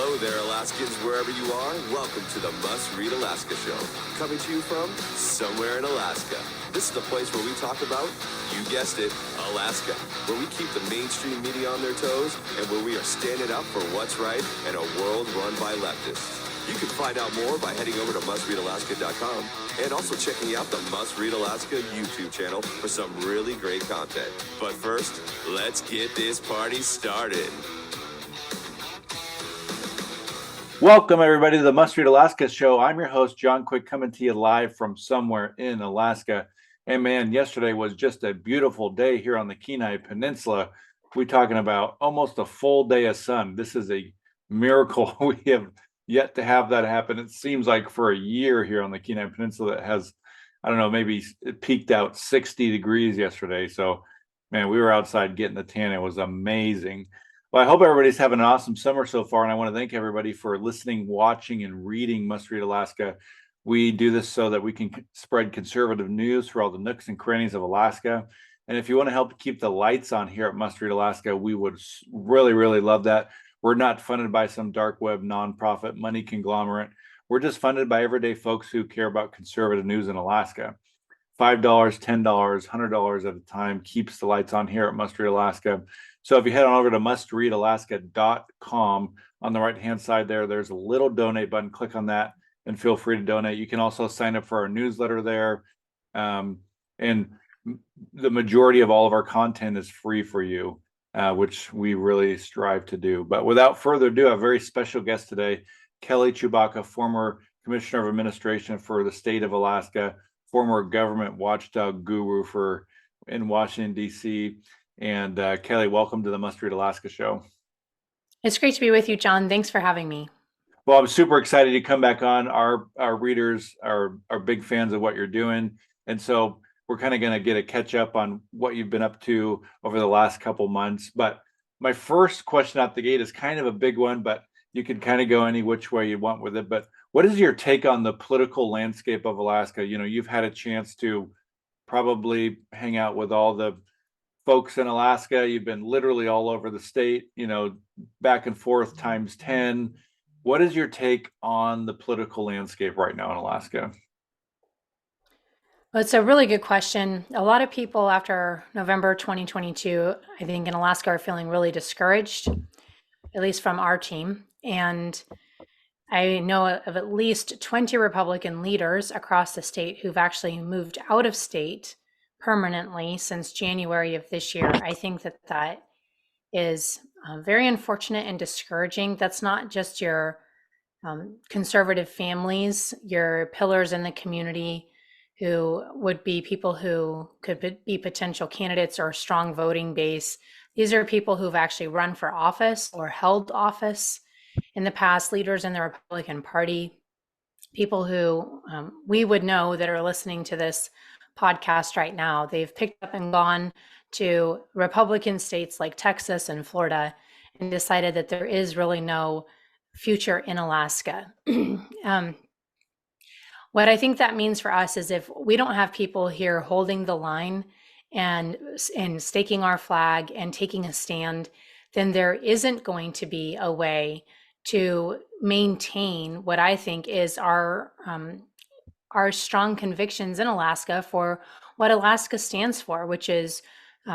Hello there, Alaskans, wherever you are. Welcome to the Must Read Alaska Show. Coming to you from somewhere in Alaska. This is the place where we talk about, you guessed it, Alaska. Where we keep the mainstream media on their toes and where we are standing up for what's right in a world run by leftists. You can find out more by heading over to mustreadalaska.com and also checking out the Must Read Alaska YouTube channel for some really great content. But first, let's get this party started. Welcome, everybody, to the Must Read Alaska Show. I'm your host, John Quick, coming to you live from somewhere in Alaska. And man, yesterday was just a beautiful day here on the Kenai Peninsula. We're talking about almost a full day of sun. This is a miracle. We have yet to have that happen. It seems like for a year here on the Kenai Peninsula that has, I don't know, maybe it peaked out 60 degrees yesterday. So, man, we were outside getting the tan. It was amazing. Well, I hope everybody's having an awesome summer so far, and I want to thank everybody for listening, watching, and reading Must Read Alaska. We do this so that we can spread conservative news for all the nooks and crannies of Alaska. And if you want to help keep the lights on here at Must Read Alaska, we would really, really love that. We're not funded by some dark web nonprofit money conglomerate. We're just funded by everyday folks who care about conservative news in Alaska. $5, $10, $100 at a time keeps the lights on here at Must Read Alaska. So if you head on over to mustreadalaska.com, on the right-hand side there's a little donate button. Click on that and feel free to donate. You can also sign up for our newsletter there. And the majority of all of our content is free for you, which we really strive to do. But without further ado, a very special guest today, Kelly Tshibaka, former Commissioner of Administration for the state of Alaska, former government watchdog guru in Washington, D.C., and Kelly, welcome to the Must Read Alaska Show. It's great to be with you, John. Thanks for having me. Well, I'm super excited to come back on. Our readers are big fans of what you're doing. And so we're kind of going to get a catch up on what you've been up to over the last couple months. But my first question out the gate is kind of a big one, but you can kind of go any which way you want with it. But what is your take on the political landscape of Alaska? You know, you've had a chance to probably hang out with all the folks in Alaska. You've been literally all over the state, you know, back and forth times 10. What is your take on the political landscape right now in Alaska? Well, it's a really good question. A lot of people after November 2022, I think in Alaska, are feeling really discouraged, at least from our team. And I know of at least 20 Republican leaders across the state who've actually moved out of state permanently since January of this year. I think that is very unfortunate and discouraging. That's not just your conservative families, your pillars in the community who would be people who could be potential candidates or a strong voting base. These are people who've actually run for office or held office in the past, leaders in the Republican Party, people who we would know that are listening to this podcast right now. They've picked up and gone to Republican states like Texas and Florida and decided that there is really no future in Alaska. What I think that means for us is if we don't have people here holding the line and staking our flag and taking a stand, then there isn't going to be a way to maintain what I think is our strong convictions in Alaska for what Alaska stands for, which is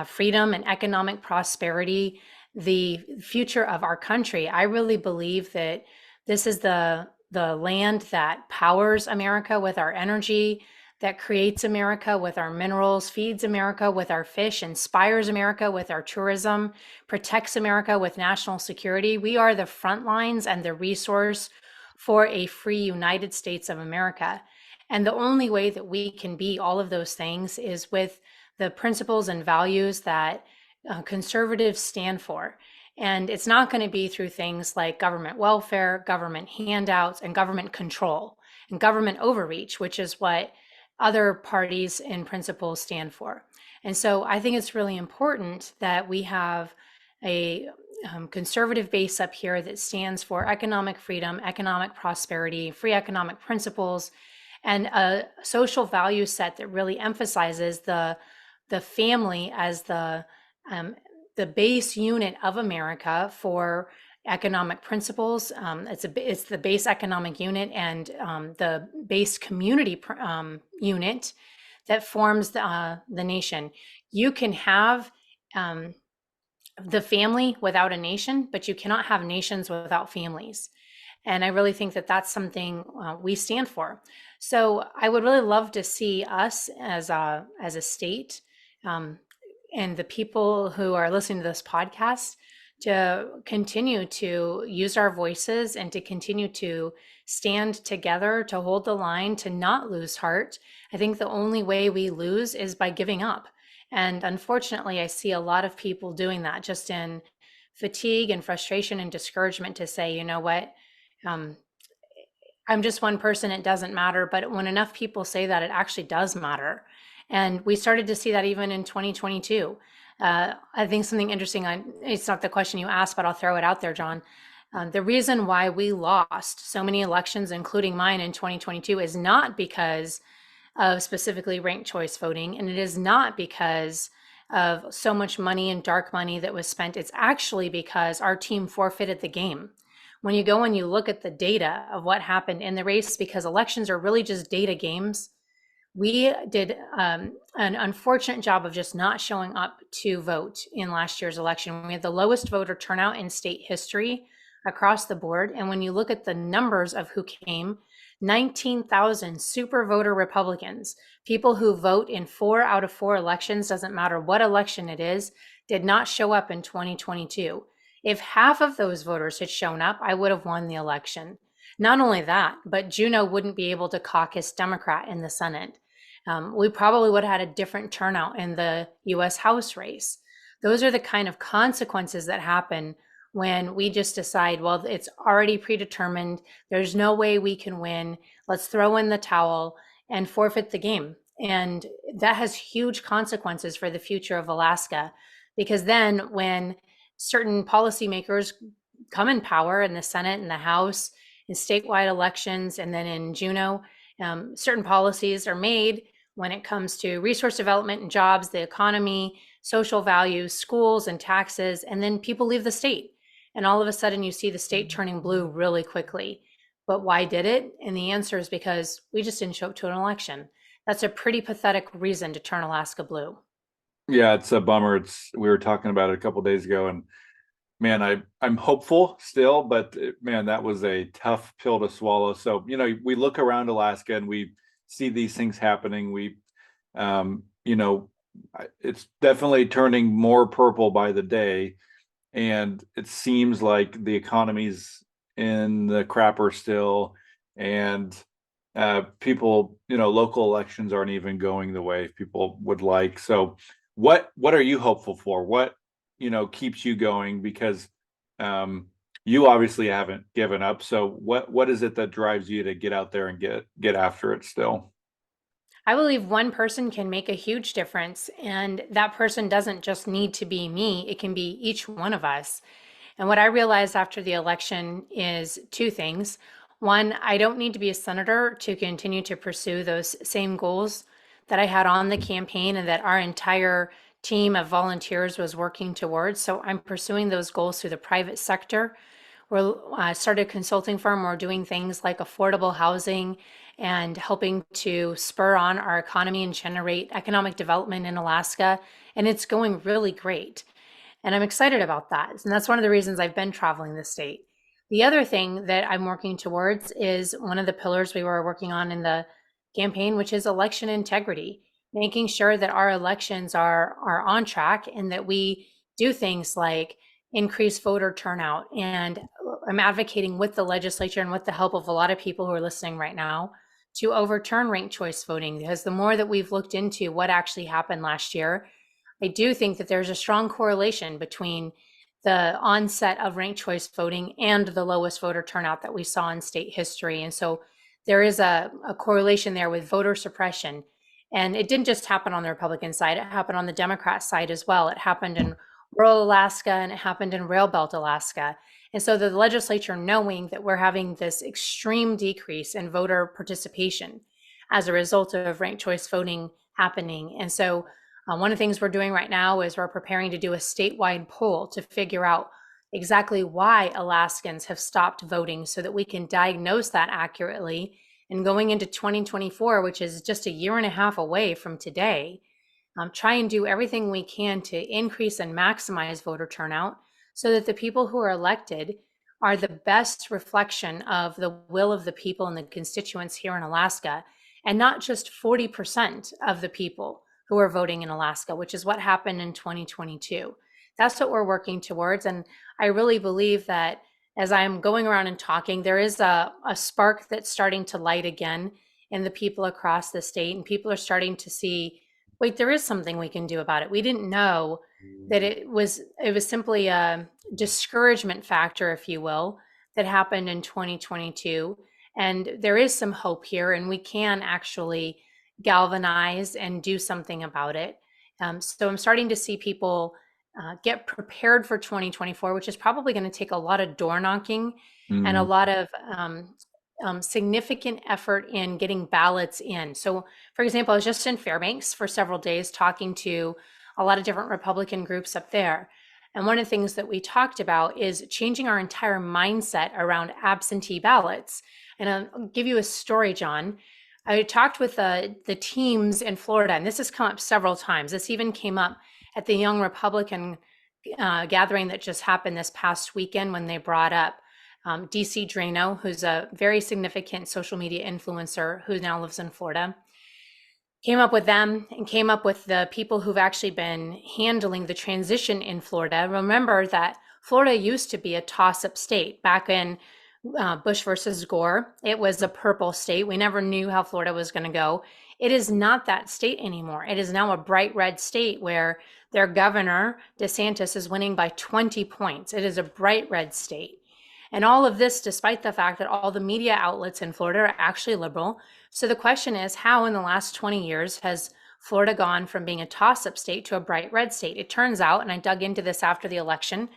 freedom and economic prosperity, the future of our country. I really believe that this is the land that powers America with our energy, that creates America with our minerals, feeds America with our fish, inspires America with our tourism, protects America with national security. We are the front lines and the resource for a free United States of America. And the only way that we can be all of those things is with the principles and values that conservatives stand for. And it's not going to be through things like government welfare, government handouts, and government control, and government overreach, which is what other parties in principle stand for. And so I think it's really important that we have a conservative base up here that stands for economic freedom, economic prosperity, free economic principles, and a social value set that really emphasizes the family as the base unit of America for economic principles. It's the base economic unit and the base community unit that forms the nation. You can have the family without a nation, but you cannot have nations without families. And I really think that that's something we stand for. So I would really love to see us as a state, and the people who are listening to this podcast, to continue to use our voices and to continue to stand together, to hold the line, to not lose heart. I think the only way we lose is by giving up. And unfortunately, I see a lot of people doing that, just in fatigue and frustration and discouragement, to say, you know what, um, I'm just one person, it doesn't matter. But when enough people say that, it actually does matter. And we started to see that even in 2022. I think something interesting, it's not the question you asked, but I'll throw it out there, John. The reason why we lost so many elections, including mine in 2022, is not because of specifically ranked choice voting. And it is not because of so much money and dark money that was spent. It's actually because our team forfeited the game. When you go and you look at the data of what happened in the race, because elections are really just data games, we did an unfortunate job of just not showing up to vote in last year's election. We had the lowest voter turnout in state history across the board. And when you look at the numbers of who came, 19,000 super voter Republicans, people who vote in 4 out of 4 elections, doesn't matter what election it is, did not show up in 2022. If half of those voters had shown up, I would have won the election. Not only that, but Juneau wouldn't be able to caucus Democrat in the Senate. We probably would have had a different turnout in the US House race. Those are the kind of consequences that happen when we just decide, well, it's already predetermined. There's no way we can win. Let's throw in the towel and forfeit the game. And that has huge consequences for the future of Alaska, because then when certain policymakers come in power in the Senate and the House, in statewide elections, and then in Juneau, certain policies are made when it comes to resource development and jobs, the economy, social values, schools and taxes, and then people leave the state. And all of a sudden you see the state turning blue really quickly. But why did it? And the answer is because we just didn't show up to an election. That's a pretty pathetic reason to turn Alaska blue. Yeah, it's a bummer. We were talking about it a couple of days ago, and man, I'm hopeful still, but man, that was a tough pill to swallow. So, we look around Alaska and we see these things happening. It's definitely turning more purple by the day. And it seems like the economy's in the crapper still. And people, local elections aren't even going the way people would like. So what are you hopeful for? What keeps you going? Because you obviously haven't given up. So what is it that drives you to get out there and get after it still? I believe one person can make a huge difference, and that person doesn't just need to be me, it can be each one of us. And what I realized after the election is 2 things. One, I don't need to be a senator to continue to pursue those same goals that I had on the campaign and that our entire team of volunteers was working towards. So I'm pursuing those goals through the private sector. I started a consulting firm. We're doing things like affordable housing and helping to spur on our economy and generate economic development in Alaska. And it's going really great. And I'm excited about that. And that's one of the reasons I've been traveling the state. The other thing that I'm working towards is one of the pillars we were working on in the campaign, which is election integrity, making sure that our elections are on track and that we do things like increase voter turnout. And I'm advocating with the legislature and with the help of a lot of people who are listening right now to overturn ranked choice voting, because the more that we've looked into what actually happened last year, I do think that there's a strong correlation between the onset of ranked choice voting and the lowest voter turnout that we saw in state history. And so there is a correlation there with voter suppression. And it didn't just happen on the Republican side, it happened on the Democrat side as well. It happened in rural Alaska and it happened in Rail Belt Alaska. And so the legislature, knowing that we're having this extreme decrease in voter participation as a result of ranked choice voting happening. And so one of the things we're doing right now is we're preparing to do a statewide poll to figure out exactly why Alaskans have stopped voting so that we can diagnose that accurately. And going into 2024, which is just a year and a half away from today, try and do everything we can to increase and maximize voter turnout so that the people who are elected are the best reflection of the will of the people and the constituents here in Alaska, and not just 40% of the people who are voting in Alaska, which is what happened in 2022. That's what we're working towards. And I really believe that as I'm going around and talking, there is a spark that's starting to light again in the people across the state, and people are starting to see, wait, there is something we can do about it. We didn't know that it was simply a discouragement factor, if you will, that happened in 2022. And there is some hope here, and we can actually galvanize and do something about it. So I'm starting to see people get prepared for 2024, which is probably going to take a lot of door knocking and a lot of significant effort in getting ballots in. So, for example, I was just in Fairbanks for several days talking to a lot of different Republican groups up there. And one of the things that we talked about is changing our entire mindset around absentee ballots. And I'll give you a story, John. I talked with the teams in Florida, and this has come up several times. This even came up at the Young Republican gathering that just happened this past weekend when they brought up DC Drano, who's a very significant social media influencer who now lives in Florida. Came up with them and came up with the people who've actually been handling the transition in Florida. Remember that Florida used to be a toss-up state back in Bush versus Gore. It was a purple state. We never knew how Florida was going to go. It is not that state anymore. It is now a bright red state where their governor, DeSantis, is winning by 20 points. It is a bright red state. And all of this, despite the fact that all the media outlets in Florida are actually liberal. So the question is, how in the last 20 years has Florida gone from being a toss-up state to a bright red state? It turns out, and I dug into this after the election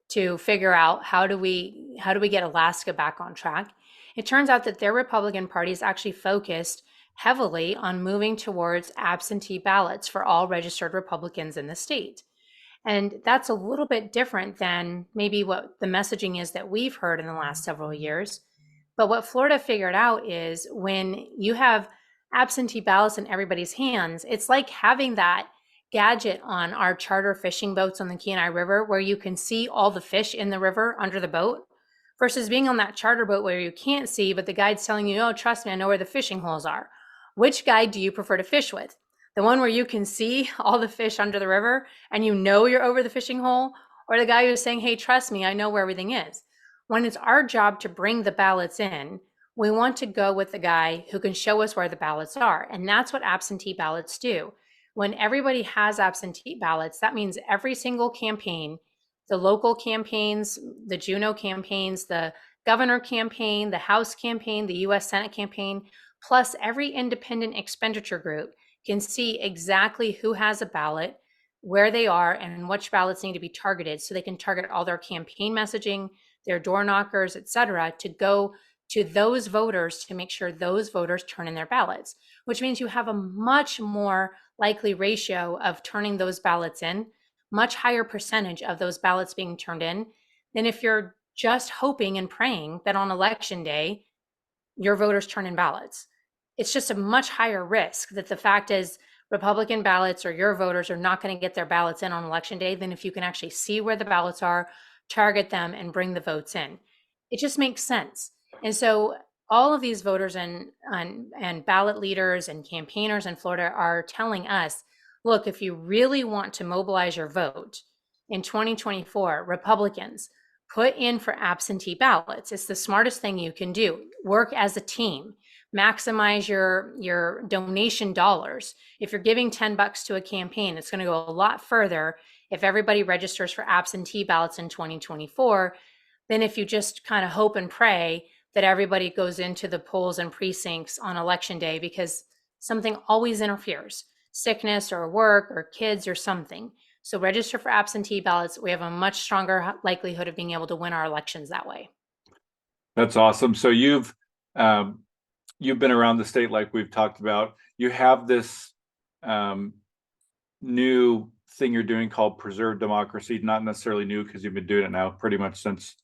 to figure out how do we get Alaska back on track. It turns out that their Republican Party is actually focused heavily on moving towards absentee ballots for all registered Republicans in the state. And that's a little bit different than maybe what the messaging is that we've heard in the last several years. But what Florida figured out is when you have absentee ballots in everybody's hands, it's like having that gadget on our charter fishing boats on the Kenai River where you can see all the fish in the river under the boat, versus being on that charter boat where you can't see, but the guide's telling you, oh, trust me, I know where the fishing holes are. Which guide do you prefer to fish with? The one where you can see all the fish under the river and you know you're over the fishing hole, or the guy who's saying, hey, trust me, I know where everything is? When it's our job to bring the ballots in, we want to go with the guy who can show us where the ballots are. And that's what absentee ballots do. When everybody has absentee ballots, that means every single campaign, the local campaigns, the Juneau campaigns, the governor campaign, the House campaign, the US Senate campaign, plus every independent expenditure group can see exactly who has a ballot, where they are, and which ballots need to be targeted, so they can target all their campaign messaging, their door knockers, et cetera, to go to those voters to make sure those voters turn in their ballots, which means you have a much more likely ratio of turning those ballots in, much higher percentage of those ballots being turned in than if you're just hoping and praying that on election day, your voters turn in ballots. It's just a much higher risk that the fact is Republican ballots or your voters are not going to get their ballots in on election day than if you can actually see where the ballots are, target them, and bring the votes in. It just makes sense. And so all of these voters and ballot leaders and campaigners in Florida are telling us, look, if you really want to mobilize your vote in 2024, Republicans, put in for absentee ballots. It's the smartest thing you can do. Work as a team. Maximize your donation dollars. If you're giving $10 to a campaign, it's going to go a lot further if everybody registers for absentee ballots in 2024 than if you just kind of hope and pray that everybody goes into the polls and precincts on election day, because something always interferes, sickness or work or kids or something. So register for absentee ballots. We have a much stronger likelihood of being able to win our elections that way. That's awesome. So you've been around the state like we've talked about. You have this new thing you're doing called Preserve Democracy. Not necessarily new because you've been doing it now pretty much since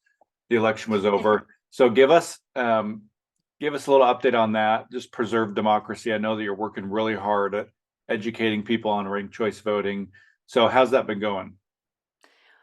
the election was over. So give us a little update on that. Just Preserve Democracy. I know that you're working really hard at educating people on ranked choice voting. So how's that been going?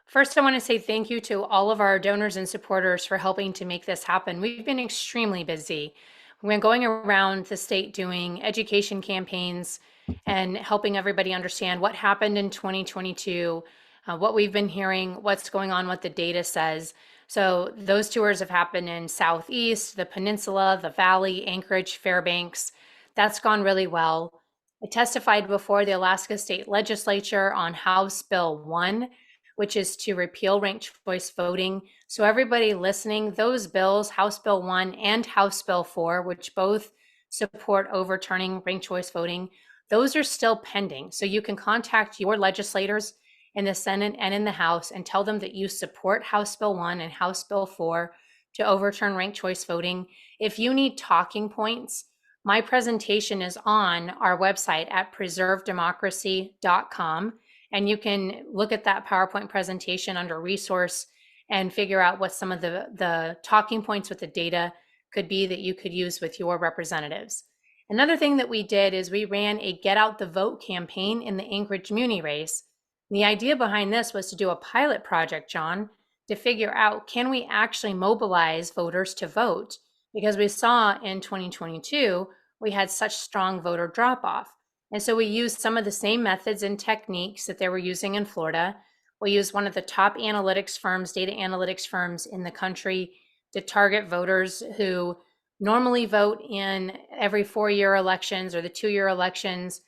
First, I want to say thank you to all of our donors and supporters for helping to make this happen. We've been extremely busy. We've been going around the state doing education campaigns and helping everybody understand what happened in 2022, what we've been hearing, what's going on, what the data says. So those tours have happened in Southeast, the Peninsula, the Valley, Anchorage, Fairbanks. That's gone really well. I testified before the Alaska State Legislature on House Bill 1, which is to repeal ranked choice voting. So everybody listening, those bills, House Bill 1 and House Bill 4, which both support overturning ranked choice voting, those are still pending. So you can contact your legislators in the Senate and in the House and tell them that you support House Bill 1 and House Bill 4 to overturn ranked choice voting. If you need talking points, my presentation is on our website at preservedemocracy.com. And you can look at that PowerPoint presentation under resource and figure out what some of the talking points with the data could be that you could use with your representatives. Another thing that we did is we ran a Get Out the Vote campaign in the Anchorage Muni race. The idea behind this was to do a pilot project, John, to figure out, can we actually mobilize voters to vote? Because we saw in 2022, we had such strong voter drop off. And so we used some of the same methods and techniques that they were using in Florida. We used one of the top analytics firms, data analytics firms in the country, to target voters who normally vote in every 4-year elections or the 2-year elections.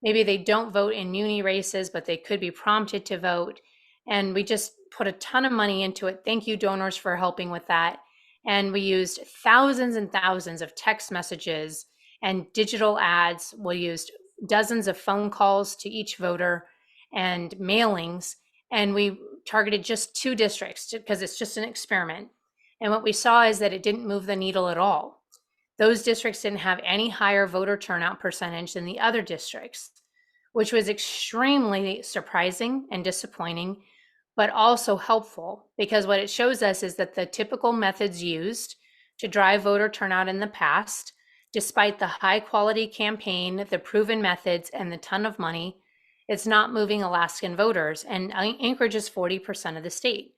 Maybe they don't vote in muni races, but they could be prompted to vote. And we just put a ton of money into it. Thank you, donors, for helping with that. And we used thousands and thousands of text messages and digital ads. We used dozens of phone calls to each voter and mailings. And we targeted just 2 districts because it's just an experiment. And what we saw is that it didn't move the needle at all. Those districts didn't have any higher voter turnout percentage than the other districts, which was extremely surprising and disappointing, but also helpful, because what it shows us is that the typical methods used to drive voter turnout in the past, despite the high quality campaign, the proven methods, and the ton of money, it's not moving Alaskan voters. And Anchorage is 40% of the state.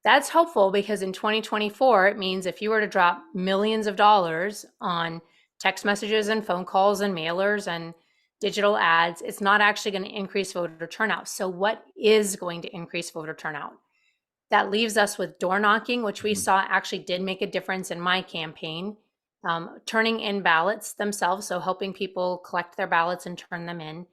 That's helpful because in 2024, it means if you were to drop millions of dollars on text messages and phone calls and mailers and digital ads, it's not actually going to increase voter turnout. So what is going to increase voter turnout? That leaves us with door knocking, which we saw actually did make a difference in my campaign. Turning in ballots themselves, so helping people collect their ballots and turn them in.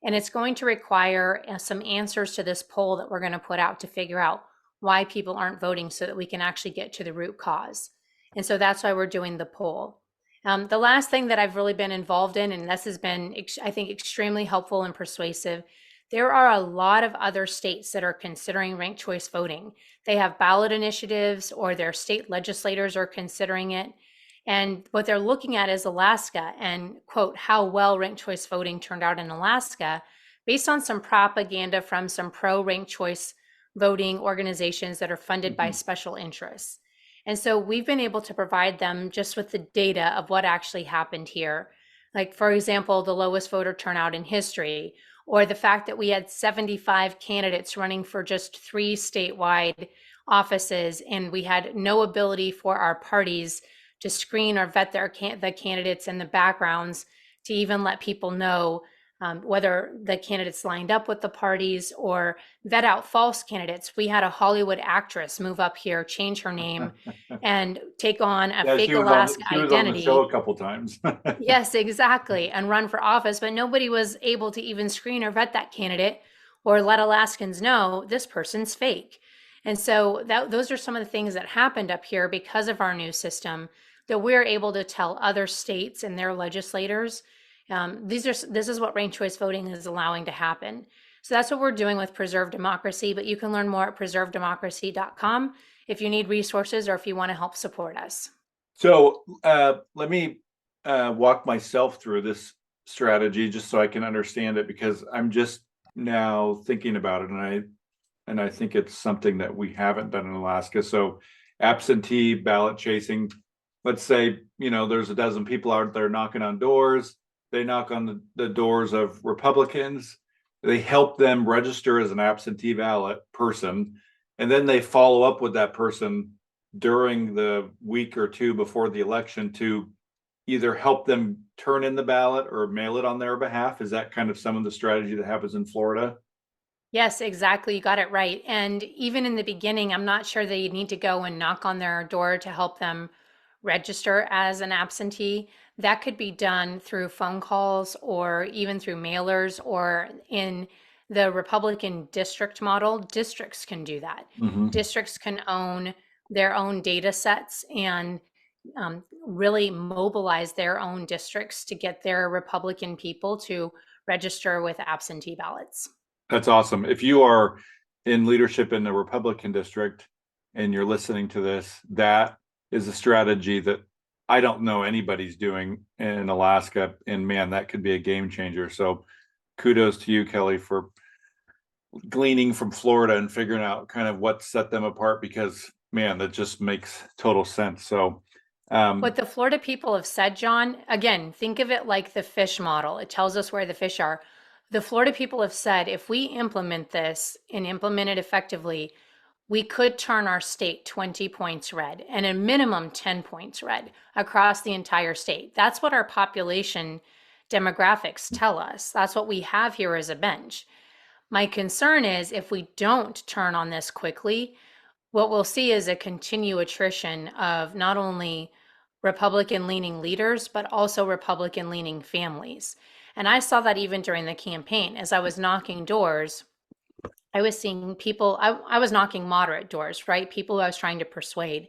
And it's going to require some answers to this poll that we're going to put out to figure out why people aren't voting so that we can actually get to the root cause. And so that's why we're doing the poll. The last thing that I've really been involved in, and this has been, I think, extremely helpful and persuasive, there are a lot of other states that are considering ranked choice voting. They have ballot initiatives or their state legislators are considering it. And what they're looking at is Alaska and, quote, how well ranked choice voting turned out in Alaska based on some propaganda from some pro-ranked choice voting organizations that are funded by special interests. And so we've been able to provide them just with the data of what actually happened here. Like, for example, the lowest voter turnout in history, or the fact that we had 75 candidates running for just 3 statewide offices, and we had no ability for our parties to screen or vet the candidates and the backgrounds to even let people know whether the candidates lined up with the parties or vet out false candidates. We had a Hollywood actress move up here, change her name, and take on a fake Alaska she was identity. on the show a couple times. Yes, exactly, and run for office, but nobody was able to even screen or vet that candidate or let Alaskans know this person's fake. And so those are some of the things that happened up here because of our new system, that we're able to tell other states and their legislators, this is what ranked choice voting is allowing to happen. So that's what we're doing with Preserve Democracy, but you can learn more at preservedemocracy.com if you need resources or if you want to help support us. So let me walk myself through this strategy just so I can understand it, because I'm just now thinking about it, and I think it's something that we haven't done in Alaska. So absentee ballot chasing, let's say, there's a dozen people out there knocking on doors. They knock on the doors of Republicans. They help them register as an absentee ballot person. And then they follow up with that person during the week or two before the election to either help them turn in the ballot or mail it on their behalf. Is that kind of some of the strategy that happens in Florida? Yes, exactly. You got it right. And even in the beginning, I'm not sure that you need to go and knock on their door to help them register as an absentee. That could be done through phone calls or even through mailers, or in the Republican district model, districts can do that. Mm-hmm. Districts can own their own data sets and really mobilize their own districts to get their Republican people to register with absentee ballots. That's awesome. If you are in leadership in the Republican district and you're listening to this, that is a strategy that I don't know anybody's doing in Alaska. And man, that could be a game changer. So kudos to you, Kelly, for gleaning from Florida and figuring out kind of what set them apart, because man, that just makes total sense. So What the Florida people have said, John, again, think of it like the fish model. It tells us where the fish are. The Florida people have said if we implement this and implement it effectively, we could turn our state 20 points red and a minimum 10 points red across the entire state. That's what our population demographics tell us. That's what we have here as a bench. My concern is if we don't turn on this quickly, what we'll see is a continued attrition of not only Republican leaning leaders, but also Republican leaning families. And I saw that even during the campaign. As I was knocking doors, I was seeing people, I was knocking moderate doors, right? People who I was trying to persuade,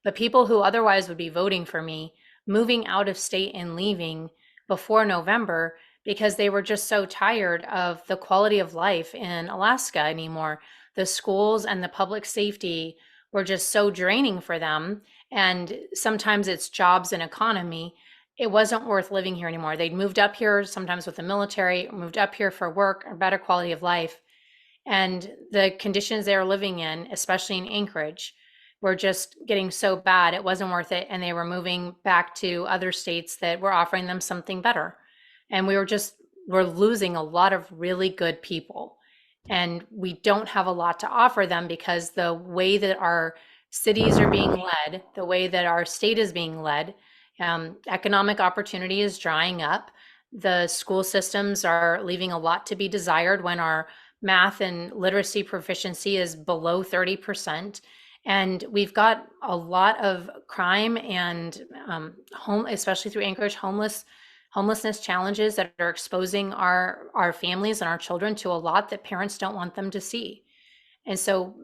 but people who otherwise would be voting for me, moving out of state and leaving before November because they were just so tired of the quality of life in Alaska anymore. The schools and the public safety were just so draining for them. And sometimes it's jobs and economy. It wasn't worth living here anymore. They'd moved up here, sometimes with the military, moved up here for work or better quality of life. And the conditions they were living in, especially in Anchorage, were just getting so bad it wasn't worth it. And they were moving back to other states that were offering them something better. And we're losing a lot of really good people. And we don't have a lot to offer them because the way that our cities are being led, the way that our state is being led, economic opportunity is drying up. The school systems are leaving a lot to be desired when our math and literacy proficiency is below 30%. And we've got a lot of crime and especially through Anchorage, homelessness challenges that are exposing our families and our children to a lot that parents don't want them to see. And so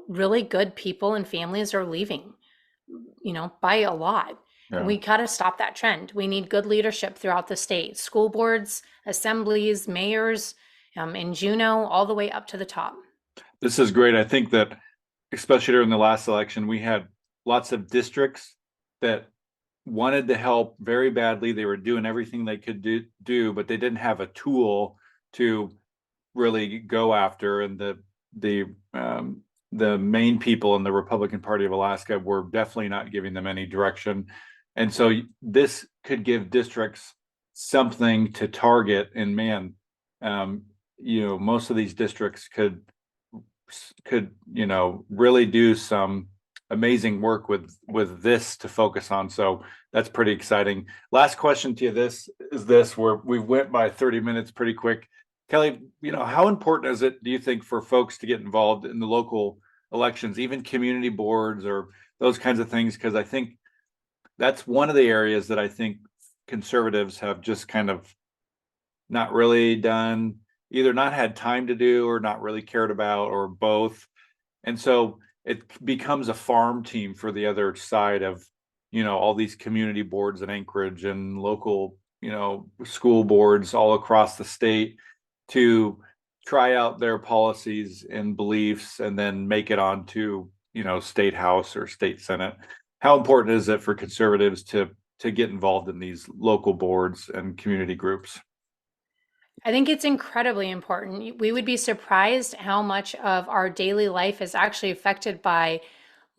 really good people and families are leaving, by a lot. yeah. And we got to stop that trend. We need good leadership throughout the state, school boards, assemblies, mayors, in Juneau, all the way up to the top. This is great. I think that especially during the last election, we had lots of districts that wanted to help very badly. They were doing everything they could do, but they didn't have a tool to really go after. And the main people in the Republican Party of Alaska were definitely not giving them any direction. And so this could give districts something to target. And man, most of these districts could really do some amazing work with this to focus on. So that's pretty exciting. Last question to you, this where we went by 30 minutes pretty quick. Kelly, how important is it, do you think, for folks to get involved in the local elections, even community boards or those kinds of things? Because I think that's one of the areas that I think conservatives have just kind of not really done, either not had time to do or not really cared about, or both. And so it becomes a farm team for the other side of, all these community boards in Anchorage and local, school boards all across the state to try out their policies and beliefs and then make it onto, state house or state senate. How important is it for conservatives to get involved in these local boards and community groups? I think it's incredibly important. We would be surprised how much of our daily life is actually affected by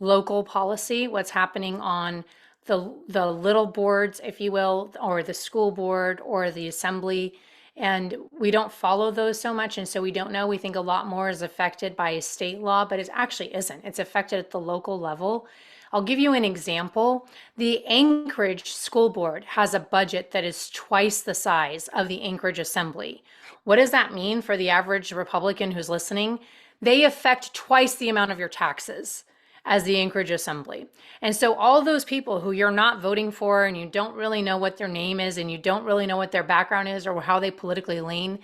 local policy, what's happening on the little boards, if you will, or the school board or the assembly. And we don't follow those so much. And so we don't know. We think a lot more is affected by a state law, but it actually isn't. It's affected at the local level. I'll give you an example. The Anchorage School Board has a budget that is twice the size of the Anchorage Assembly. What does that mean for the average Republican who's listening? They affect twice the amount of your taxes as the Anchorage Assembly. And so all those people who you're not voting for and you don't really know what their name is and you don't really know what their background is or how they politically lean,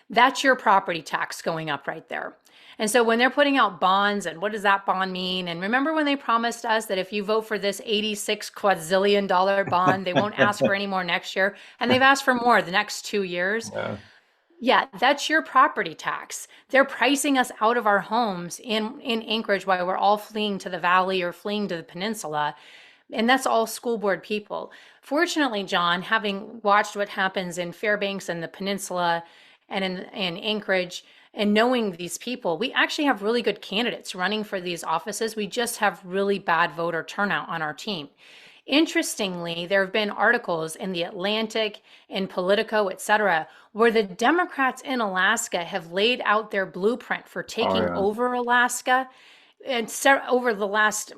that's your property tax going up right there. And so when they're putting out bonds, and what does that bond mean? And remember when they promised us that if you vote for this $86 quadrillion bond, they won't ask for any more next year. And they've asked for more the next 2 years. Yeah. Yeah, that's your property tax. They're pricing us out of our homes in Anchorage while we're all fleeing to the valley or fleeing to the peninsula. And that's all school board people. Fortunately, John, having watched what happens in Fairbanks and the peninsula and in Anchorage, and knowing these people, we actually have really good candidates running for these offices. We just have really bad voter turnout on our team. Interestingly, there have been articles in the Atlantic, in Politico, et cetera, where the Democrats in Alaska have laid out their blueprint for taking over Alaska. And over the last,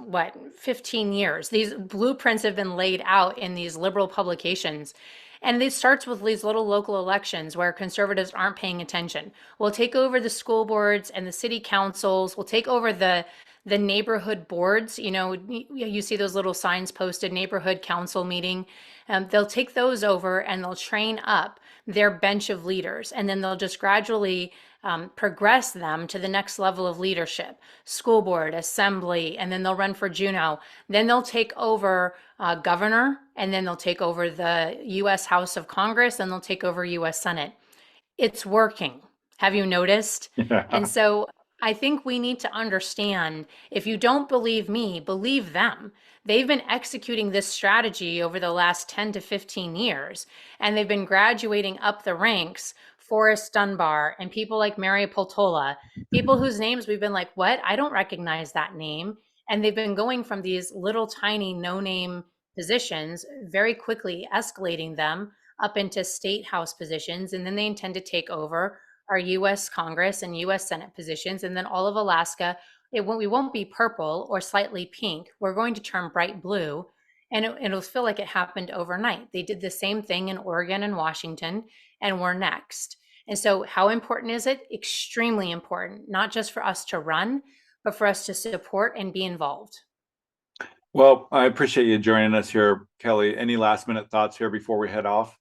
15 years, these blueprints have been laid out in these liberal publications. And it starts with these little local elections where conservatives aren't paying attention. We'll take over the school boards and the city councils. We'll take over the neighborhood boards. You see those little signs posted, neighborhood council meeting. They'll take those over and they'll train up their bench of leaders. And then they'll just gradually progress them to the next level of leadership, school board, assembly, and then they'll run for Juneau. Then they'll take over governor, and then they'll take over the U.S. House of Congress, and they'll take over U.S. Senate. It's working. Have you noticed? Yeah. And so I think we need to understand, if you don't believe me, believe them. They've been executing this strategy over the last 10 to 15 years, and they've been graduating up the ranks. Forrest Dunbar and people like Mary Peltola, people whose names we've been like, what? I don't recognize that name. And they've been going from these little tiny no-name positions, very quickly escalating them up into state house positions. And then they intend to take over our US Congress and US Senate positions. And then all of Alaska, we won't be purple or slightly pink. We're going to turn bright blue. And it'll feel like it happened overnight. They did the same thing in Oregon and Washington, and we're next. And so how important is it? Extremely important, not just for us to run, but for us to support and be involved. Well, I appreciate you joining us here, Kelly. Any last minute thoughts here before we head off?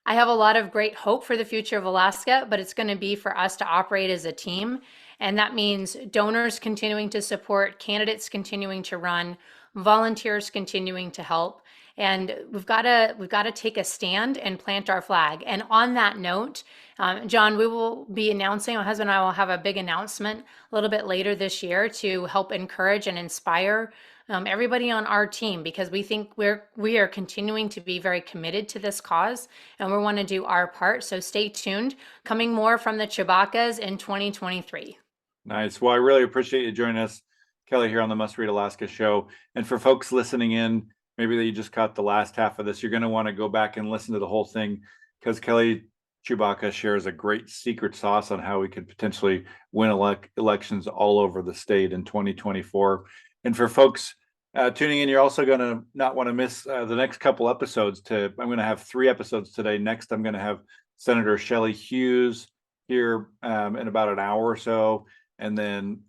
I have a lot of great hope for the future of Alaska, but it's going to be for us to operate as a team. And that means donors continuing to support, candidates continuing to run, volunteers continuing to help. And we've got to take a stand and plant our flag. And on that note, John, we will be announcing, my husband and I will have a big announcement a little bit later this year to help encourage and inspire everybody on our team, because we think we are continuing to be very committed to this cause, and we want to do our part. So stay tuned. Coming more from the Tshibakas in 2023. Nice. Well, I really appreciate you joining us, Kelly, here on the Must Read Alaska show. And for folks listening in, maybe you just caught the last half of this, you're going to want to go back and listen to the whole thing, because Kelly Tshibaka shares a great secret sauce on how we could potentially win elections all over the state in 2024. And for folks tuning in, you're also going to not want to miss the next couple episodes. I'm going to have 3 episodes today. Next, I'm going to have Senator Shelley Hughes here in about an hour or so. And then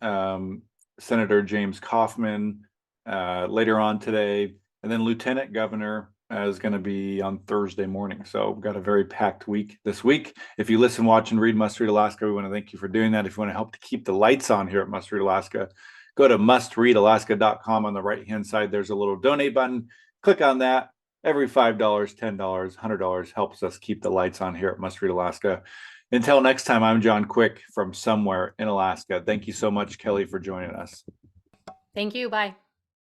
Senator James Kaufman later on today. And then Lieutenant Governor is going to be on Thursday morning. So we've got a very packed week this week. If you listen, watch, and read Must Read Alaska, we want to thank you for doing that. If you want to help to keep the lights on here at Must Read Alaska, go to mustreadalaska.com. On the right-hand side, there's a little donate button. Click on that. Every $5, $10, $100 helps us keep the lights on here at Must Read Alaska. Until next time, I'm John Quick from somewhere in Alaska. Thank you so much, Kelly, for joining us. Thank you. Bye.